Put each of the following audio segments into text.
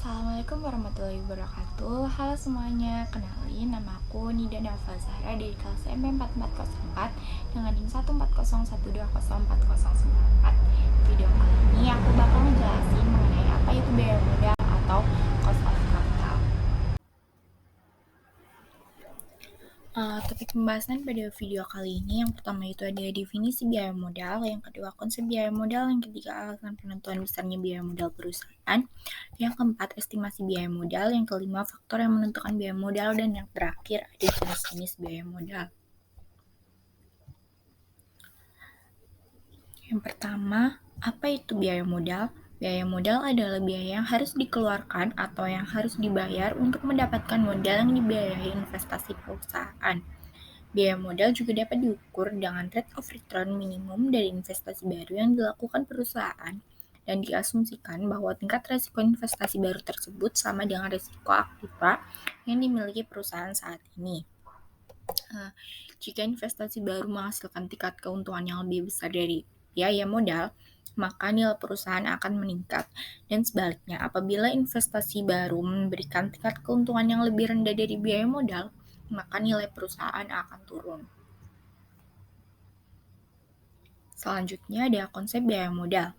Assalamualaikum warahmatullahi wabarakatuh. Halo semuanya, kenalin nama aku Nida Nafa Zahra dari kelas MP4404 dengan NIM 140120404. Video kali ini aku bakal ngejelasin mengenai apa itu biaya modal atau cost of capital. Topik pembahasan pada video kali ini yang pertama itu ada definisi biaya modal, yang kedua konsep biaya modal, yang ketiga alasan penentuan besarnya biaya modal perusahaan, yang keempat estimasi biaya modal, yang kelima faktor yang menentukan biaya modal, dan yang terakhir ada jenis-jenis biaya modal. Yang pertama, apa itu biaya modal? Biaya modal adalah biaya yang harus dikeluarkan atau yang harus dibayar untuk mendapatkan modal yang dibiayai investasi perusahaan. Biaya modal juga dapat diukur dengan rate of return minimum dari investasi baru yang dilakukan perusahaan dan diasumsikan bahwa tingkat risiko investasi baru tersebut sama dengan risiko aktiva yang dimiliki perusahaan saat ini. Jika investasi baru menghasilkan tingkat keuntungan yang lebih besar dari biaya modal, maka nilai perusahaan akan meningkat. Dan sebaliknya, apabila investasi baru memberikan tingkat keuntungan yang lebih rendah dari biaya modal, maka nilai perusahaan akan turun. Selanjutnya ada konsep biaya modal.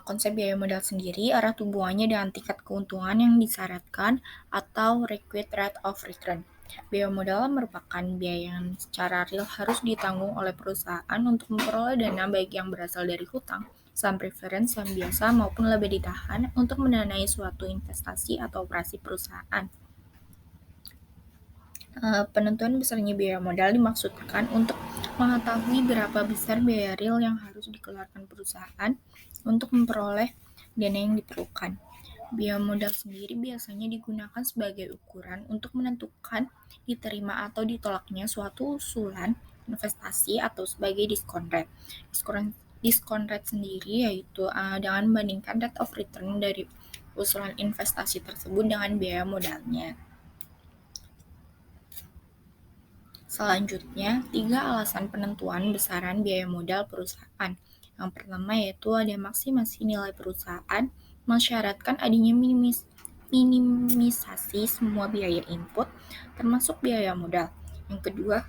Konsep biaya modal sendiri erat hubungannya dengan tingkat keuntungan yang disyaratkan atau required rate of return. Biaya modal merupakan biaya yang secara real harus ditanggung oleh perusahaan untuk memperoleh dana baik yang berasal dari hutang, saham preference yang biasa maupun lebih ditahan untuk mendanai suatu investasi atau operasi perusahaan. Penentuan besarnya biaya modal dimaksudkan untuk mengetahui berapa besar biaya real yang harus dikeluarkan perusahaan untuk memperoleh dana yang diperlukan. Biaya modal sendiri biasanya digunakan sebagai ukuran untuk menentukan diterima atau ditolaknya suatu usulan investasi atau sebagai discount rate. Discount rate sendiri yaitu dengan membandingkan rate of return dari usulan investasi tersebut dengan biaya modalnya. Selanjutnya, 3 alasan penentuan besaran biaya modal perusahaan. Yang pertama yaitu ada maksimasi nilai perusahaan, mensyaratkan adanya minimisasi semua biaya input, termasuk biaya modal. Yang kedua,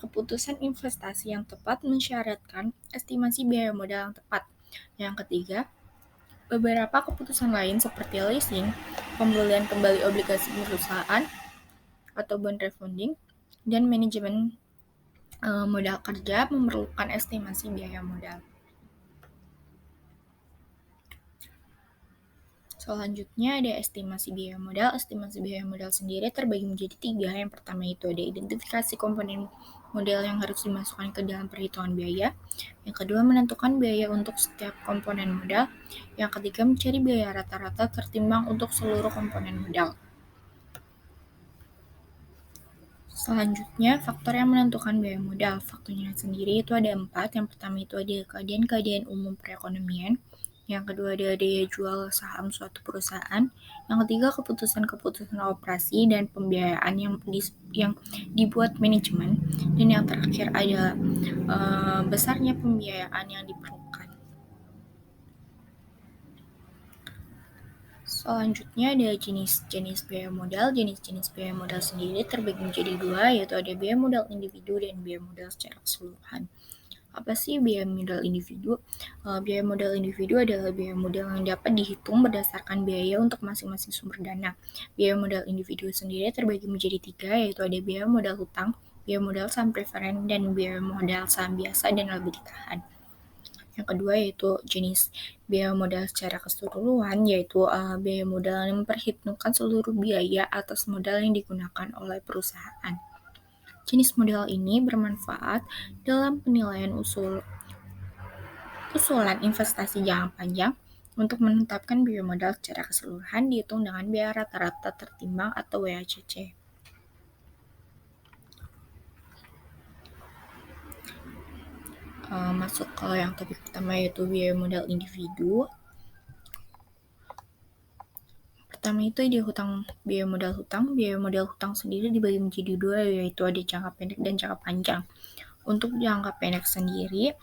keputusan investasi yang tepat mensyaratkan estimasi biaya modal yang tepat. Yang ketiga, beberapa keputusan lain seperti leasing, pembelian kembali obligasi perusahaan, atau bond refunding, dan manajemen modal kerja memerlukan estimasi biaya modal. Selanjutnya ada estimasi biaya modal. Estimasi biaya modal sendiri terbagi menjadi 3. Yang pertama itu ada identifikasi komponen modal yang harus dimasukkan ke dalam perhitungan biaya. Yang kedua menentukan biaya untuk setiap komponen modal. Yang ketiga mencari biaya rata-rata tertimbang untuk seluruh komponen modal. Selanjutnya, faktor yang menentukan biaya modal. Faktornya sendiri itu ada 4. Yang pertama itu ada keadaan-keadaan umum perekonomian. Yang kedua ada daya jual saham suatu perusahaan. Yang ketiga keputusan-keputusan operasi dan pembiayaan yang dibuat manajemen. Dan yang terakhir ada besarnya pembiayaan yang diperlukan. Selanjutnya ada jenis-jenis biaya modal. Jenis-jenis biaya modal sendiri terbagi menjadi 2, yaitu ada biaya modal individu dan biaya modal secara keseluruhan. Apa sih biaya modal individu? Biaya modal individu adalah biaya modal yang dapat dihitung berdasarkan biaya untuk masing-masing sumber dana. Biaya modal individu sendiri terbagi menjadi 3, yaitu ada biaya modal hutang, biaya modal saham preferen, dan biaya modal saham biasa dan lebih ditahan. Yang kedua yaitu jenis biaya modal secara keseluruhan, yaitu biaya modal yang memperhitungkan seluruh biaya atas modal yang digunakan oleh perusahaan. Jenis modal ini bermanfaat dalam penilaian usulan investasi jangka panjang untuk menetapkan biaya modal secara keseluruhan dihitung dengan biaya rata-rata tertimbang atau WACC. Masuk ke yang topik pertama yaitu biaya modal individu. Pertama itu ada biaya modal hutang. Biaya modal hutang sendiri dibagi menjadi 2, yaitu ada jangka pendek dan jangka panjang. Untuk jangka pendek sendiri,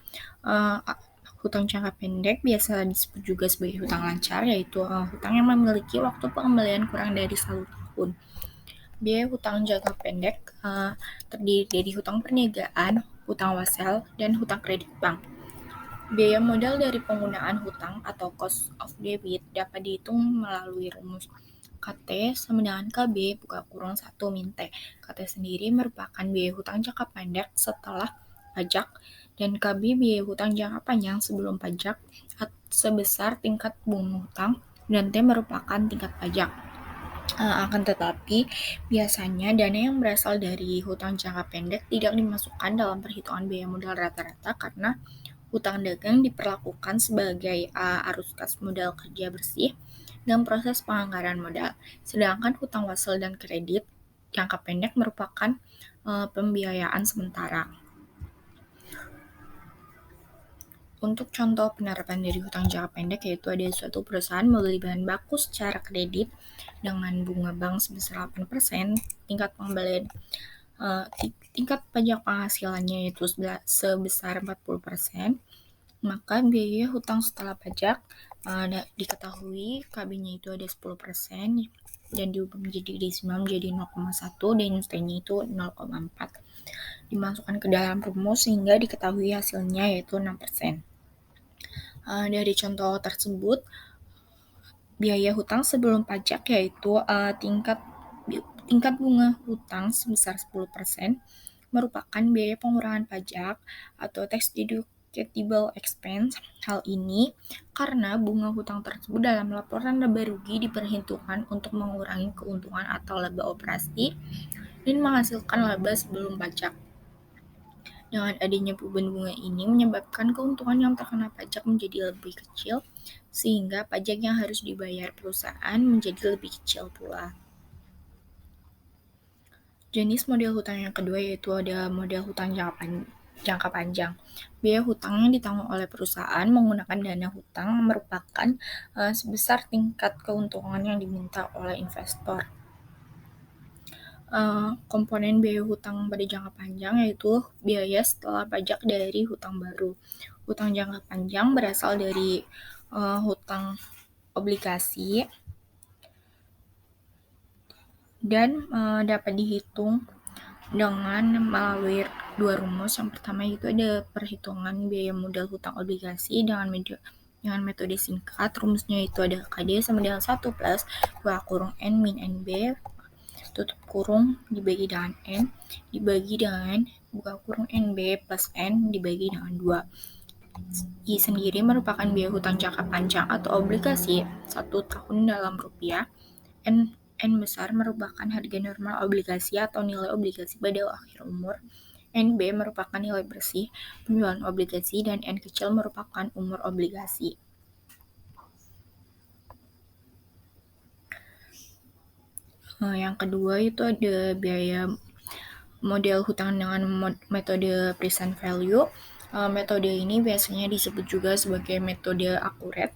Hutang jangka pendek biasa disebut juga sebagai hutang lancar, yaitu hutang yang memiliki waktu pengembalian kurang dari 1 tahun. Biaya hutang jangka pendek terdiri dari hutang perniagaan, hutang wasel, dan hutang kredit bank. Biaya modal dari penggunaan hutang atau cost of debit dapat dihitung melalui rumus KT sama dengan KB buka kurung 1 min T. KT sendiri merupakan biaya hutang jangka pendek setelah pajak dan KB biaya hutang jangka panjang sebelum pajak sebesar tingkat bunga hutang dan T merupakan tingkat pajak. Akan tetapi, biasanya dana yang berasal dari hutang jangka pendek tidak dimasukkan dalam perhitungan biaya modal rata-rata karena hutang dagang diperlakukan sebagai arus kas modal kerja bersih dalam proses penganggaran modal. Sedangkan hutang wasel dan kredit jangka pendek merupakan pembiayaan sementara. Untuk contoh penerapan dari hutang jangka pendek yaitu ada suatu perusahaan membeli bahan baku secara kredit dengan bunga bank sebesar 8%, tingkat pengembalian tingkat pajak penghasilannya yaitu sebesar 40%, maka biaya hutang setelah pajak diketahui KB-nya itu ada 10% dan diubah menjadi desimal menjadi 0,1 dan T-nya itu 0,4. Dimasukkan ke dalam rumus sehingga diketahui hasilnya yaitu 6%. Dari contoh tersebut, biaya hutang sebelum pajak yaitu tingkat bunga hutang sebesar 10% merupakan biaya pengurangan pajak atau tax deductible expense. Hal ini karena bunga hutang tersebut dalam laporan laba rugi diperhitungkan untuk mengurangi keuntungan atau laba operasi dan menghasilkan laba sebelum pajak. Dengan adanya beban bunga ini menyebabkan keuntungan yang terkena pajak menjadi lebih kecil, sehingga pajak yang harus dibayar perusahaan menjadi lebih kecil pula. Jenis model hutang yang kedua yaitu ada model hutang jangka panjang. Biaya hutang yang ditanggung oleh perusahaan menggunakan dana hutang merupakan sebesar tingkat keuntungan yang diminta oleh investor. Komponen biaya hutang pada jangka panjang yaitu biaya setelah pajak dari hutang baru. Hutang jangka panjang berasal dari hutang obligasi dan dapat dihitung dengan melalui dua rumus. Yang pertama itu ada perhitungan biaya modal hutang obligasi dengan metode singkat. Rumusnya itu ada KD sama dengan 1 plus buka kurung N min NB tutup kurung dibagi dengan N dibagi dengan buka kurung NB plus N dibagi dengan 2. I sendiri merupakan biaya hutang jangka panjang atau obligasi 1 tahun dalam rupiah. N besar merupakan harga normal obligasi atau nilai obligasi pada akhir umur. NB merupakan nilai bersih penjualan obligasi dan N kecil merupakan umur obligasi. Yang kedua itu ada biaya model hutang dengan metode present value. Metode ini biasanya disebut juga sebagai metode akurat.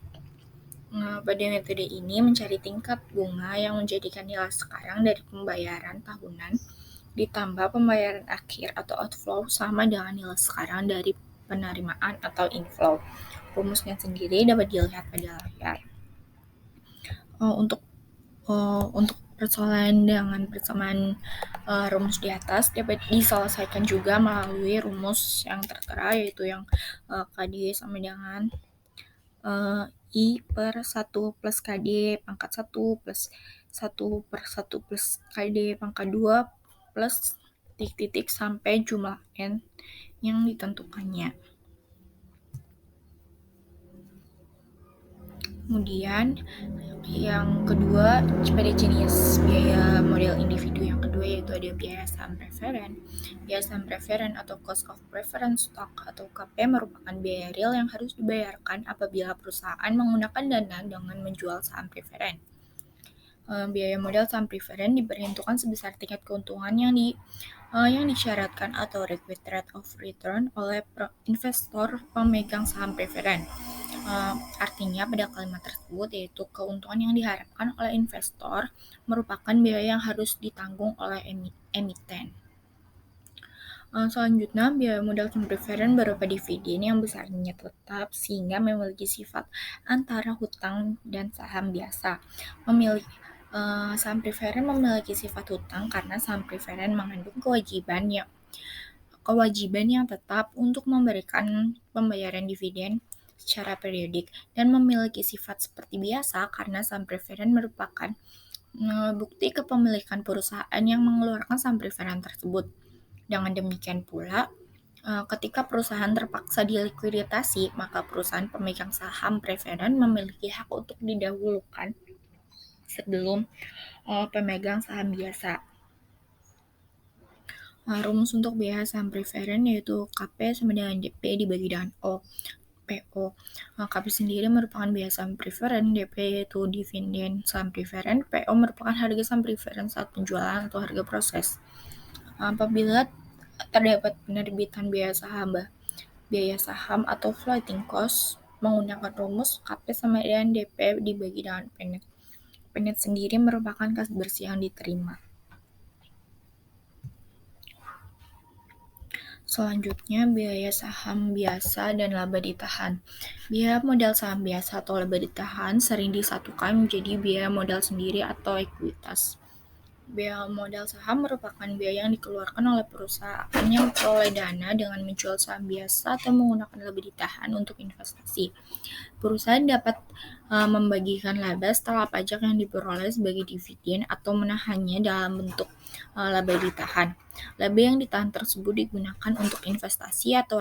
Pada metode ini mencari tingkat bunga yang menjadikan nilai sekarang dari pembayaran tahunan ditambah pembayaran akhir atau outflow sama dengan nilai sekarang dari penerimaan atau inflow. Rumusnya sendiri dapat dilihat pada layar. Untuk persoalan dengan persamaan rumus di atas dapat diselesaikan juga melalui rumus yang tertera yaitu yang KD sama dengan I per 1 plus KD pangkat 1 plus 1 per 1 plus KD pangkat 2 plus titik-titik sampai jumlah N yang ditentukannya. Kemudian yang kedua pada jenis biaya model individu yang kedua yaitu ada biaya saham preferen. Biaya saham preferen atau cost of preference stock atau KP merupakan biaya real yang harus dibayarkan apabila perusahaan menggunakan dana dengan menjual saham preferen. Biaya modal saham preferen diperhitungkan sebesar tingkat keuntungan yang disyaratkan atau required rate of return oleh investor pemegang saham preferen. Artinya pada kalimat tersebut yaitu keuntungan yang diharapkan oleh investor merupakan biaya yang harus ditanggung oleh emiten. Selanjutnya, biaya modal term preferred berupa dividen yang besarnya tetap sehingga memiliki sifat antara hutang dan saham biasa. Saham preferred memiliki sifat hutang karena saham preferred mengandung kewajiban yang tetap untuk memberikan pembayaran dividen secara periodik dan memiliki sifat seperti biasa karena saham preferred merupakan bukti kepemilikan perusahaan yang mengeluarkan saham preferred tersebut. Dengan demikian pula, ketika perusahaan terpaksa dilikuidasi, maka perusahaan pemegang saham preferred memiliki hak untuk didahulukan sebelum pemegang saham biasa. Rumus untuk biaya saham preferred yaitu KP sama dengan DP dibagi dengan PO. KP sendiri merupakan biaya saham preferred, DP yaitu dividen saham preferred, PO merupakan harga saham preferred saat penjualan atau harga proses. Apabila terdapat penerbitan biaya saham atau floating cost menggunakan rumus KP sama dengan DP dibagi dengan PNET. PNET sendiri merupakan kas bersih yang diterima. Selanjutnya, biaya saham biasa dan laba ditahan. Biaya modal saham biasa atau laba ditahan sering disatukan menjadi biaya modal sendiri atau ekuitas. Biaya modal saham merupakan biaya yang dikeluarkan oleh perusahaan yang memperoleh dana dengan menjual saham biasa atau menggunakan laba ditahan untuk investasi. Perusahaan dapat membagikan laba setelah pajak yang diperoleh sebagai dividen atau menahannya dalam bentuk laba ditahan. Laba yang ditahan tersebut digunakan untuk investasi atau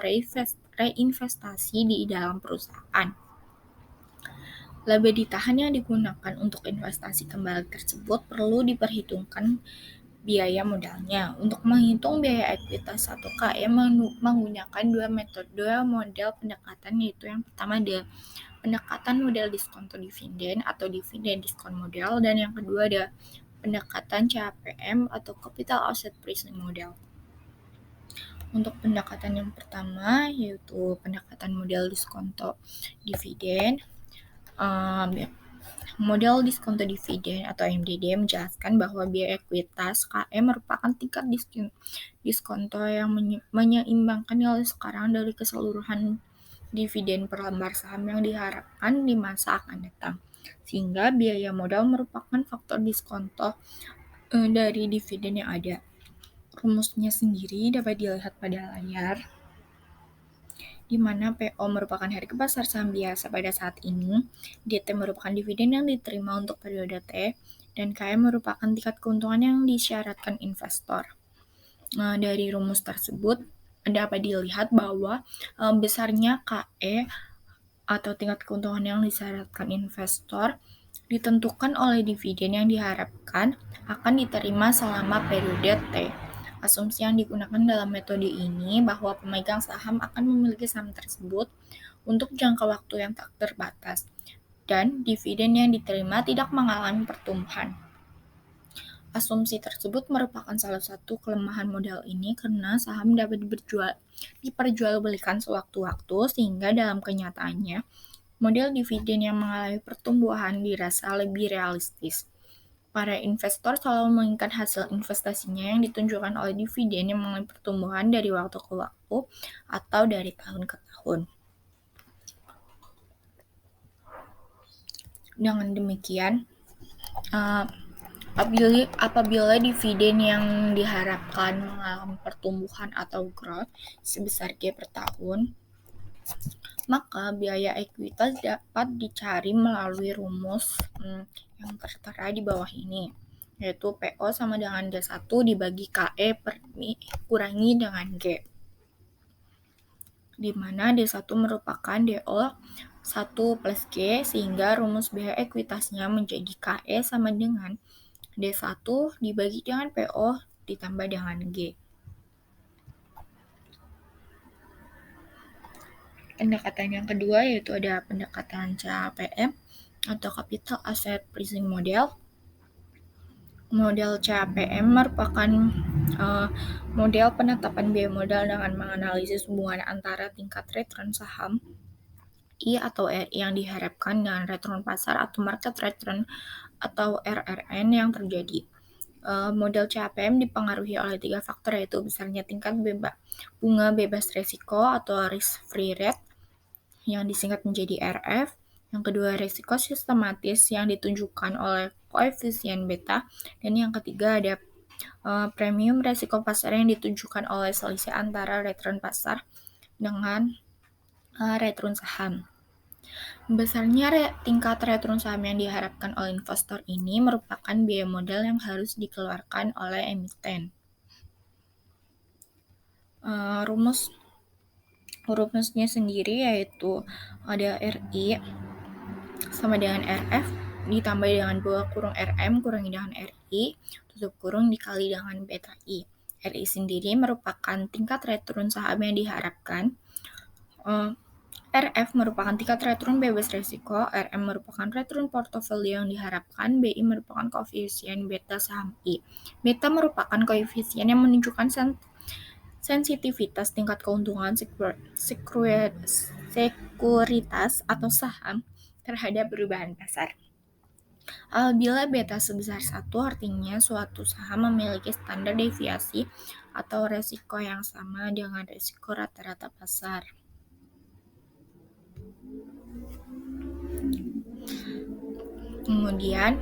reinvestasi di dalam perusahaan. Laba ditahan yang digunakan untuk investasi kembali tersebut perlu diperhitungkan biaya modalnya. Untuk menghitung biaya ekuitas 1KE menggunakan dua model pendekatan, yaitu yang pertama ada pendekatan model diskonto dividen atau dividen diskon model, dan yang kedua ada pendekatan CAPM atau Capital Asset Pricing Model. Untuk pendekatan yang pertama yaitu pendekatan model diskonto dividen. Model diskonto dividen atau MDD menjelaskan bahwa biaya ekuitas KE merupakan tingkat diskonto yang menyeimbangkan nilai sekarang dari keseluruhan dividen per lembar saham yang diharapkan di masa akan datang. Sehingga biaya modal merupakan faktor diskonto dari dividen yang ada. Rumusnya sendiri dapat dilihat pada layar, di mana PO merupakan harga pasar saham biasa pada saat ini, DT merupakan dividen yang diterima untuk periode T, dan KM merupakan tingkat keuntungan yang disyaratkan investor. Dari rumus tersebut dapat dilihat bahwa besarnya KE atau tingkat keuntungan yang disyaratkan investor ditentukan oleh dividen yang diharapkan akan diterima selama periode T. Asumsi yang digunakan dalam metode ini bahwa pemegang saham akan memiliki saham tersebut untuk jangka waktu yang tak terbatas, dan dividen yang diterima tidak mengalami pertumbuhan. Asumsi tersebut merupakan salah satu kelemahan model ini karena saham dapat diperjualbelikan sewaktu-waktu, sehingga dalam kenyataannya model dividen yang mengalami pertumbuhan dirasa lebih realistis. Para investor selalu menginginkan hasil investasinya yang ditunjukkan oleh dividen yang mengalami pertumbuhan dari waktu ke waktu atau dari tahun ke tahun. Dengan demikian, apabila dividen yang diharapkan mengalami pertumbuhan atau growth sebesar G per tahun, maka biaya ekuitas dapat dicari melalui rumus yang tertera di bawah ini, yaitu PO sama dengan D1 dibagi KE kurangi dengan G, di mana D1 merupakan DO 1 plus G, sehingga rumus biaya ekuitasnya menjadi KE sama dengan D1 dibagi dengan PO ditambah dengan G. Pendekatan yang kedua yaitu ada pendekatan CAPM atau Capital Asset Pricing Model. Model CAPM merupakan model penetapan biaya modal dengan menganalisis hubungan antara tingkat return saham I atau RI yang diharapkan dengan return pasar atau market return atau RRN yang terjadi. Model CAPM dipengaruhi oleh 3 faktor, yaitu besarnya tingkat bunga bebas risiko atau risk free rate yang disingkat menjadi RF. Yang kedua, risiko sistematis yang ditunjukkan oleh koefisien beta. Dan yang ketiga ada premium risiko pasar yang ditunjukkan oleh selisih antara return pasar dengan return saham. Besarnya tingkat return saham yang diharapkan oleh investor ini merupakan biaya modal yang harus dikeluarkan oleh emiten. Rumusnya sendiri yaitu ada RI sama dengan RF ditambah dengan bawah kurung RM kurangi dengan RI tutup kurung dikali dengan beta I. RI sendiri merupakan tingkat return saham yang diharapkan. RF merupakan tingkat return bebas risiko, RM merupakan return portofolio yang diharapkan, BI merupakan koefisien beta saham I. Beta merupakan koefisien yang menunjukkan sensitivitas tingkat keuntungan sekuritas atau saham terhadap perubahan pasar. Apabila beta sebesar 1, artinya suatu saham memiliki standar deviasi atau resiko yang sama dengan resiko rata-rata pasar. Kemudian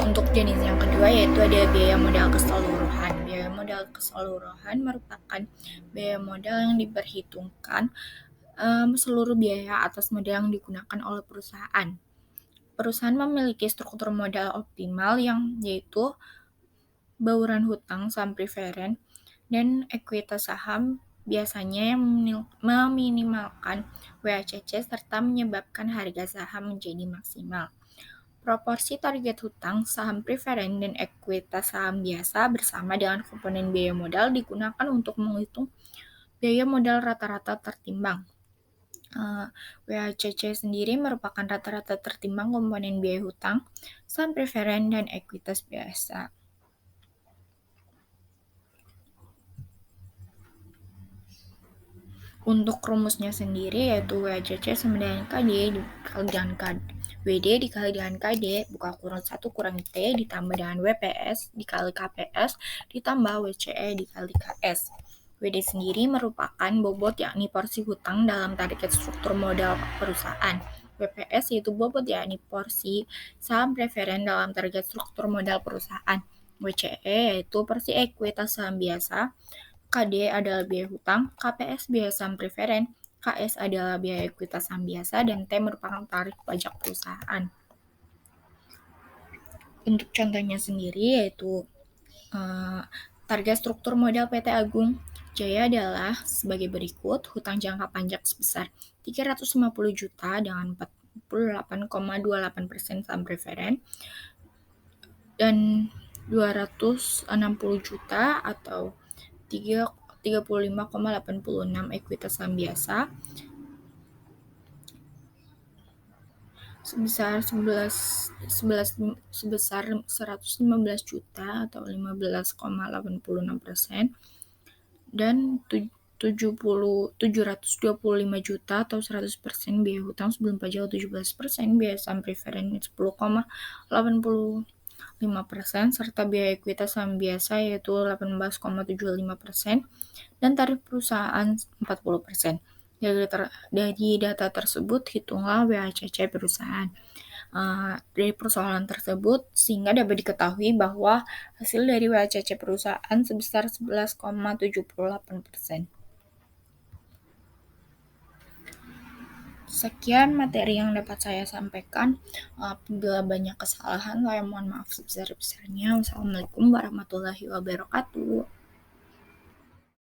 untuk jenis yang kedua yaitu ada biaya modal keseluruhan. Biaya modal keseluruhan merupakan biaya modal yang diperhitungkan seluruh biaya atas modal yang digunakan oleh perusahaan. Perusahaan memiliki struktur modal optimal yang yaitu bauran hutang saham preferen dan ekuitas saham biasanya yang meminimalkan WACC serta menyebabkan harga saham menjadi maksimal. Proporsi target hutang, saham preferen, dan ekuitas saham biasa bersama dengan komponen biaya modal digunakan untuk menghitung biaya modal rata-rata tertimbang. WACC sendiri merupakan rata-rata tertimbang komponen biaya hutang, saham preferen, dan ekuitas biasa. Untuk rumusnya sendiri yaitu WACC sama dengan KD dikali dengan WD dikali dengan KD buka kurung 1 kurangi T ditambah dengan WPS dikali KPS ditambah WCE dikali KS. WD sendiri merupakan bobot yakni porsi hutang dalam target struktur modal perusahaan. WPS yaitu bobot yakni porsi saham preferen dalam target struktur modal perusahaan. WCE yaitu porsi ekuitas saham biasa. KD adalah biaya hutang, KPS biaya saham preferen, KS adalah biaya ekuitas saham biasa, dan T merupakan tarif pajak perusahaan. Untuk contohnya sendiri yaitu target struktur modal PT Agung Jaya adalah sebagai berikut: hutang jangka panjang sebesar 350 juta dengan 48,28% saham preferen dan 260 juta atau 35,86 ekuitas saham biasa sebesar 115 juta atau 15,86% dan 725 juta atau 100% biaya hutang sebelum pajak 17%, biaya saham preferen 10,85% serta biaya ekuitas saham biasa yaitu 18,75% dan tarif perusahaan 40%. Dari data tersebut hitunglah WACC perusahaan. Dari persoalan tersebut sehingga dapat diketahui bahwa hasil dari WACC perusahaan sebesar 11,78%. Sekian materi yang dapat saya sampaikan. Apabila banyak kesalahan, saya mohon maaf sebesar-besarnya. Wassalamualaikum warahmatullahi wabarakatuh.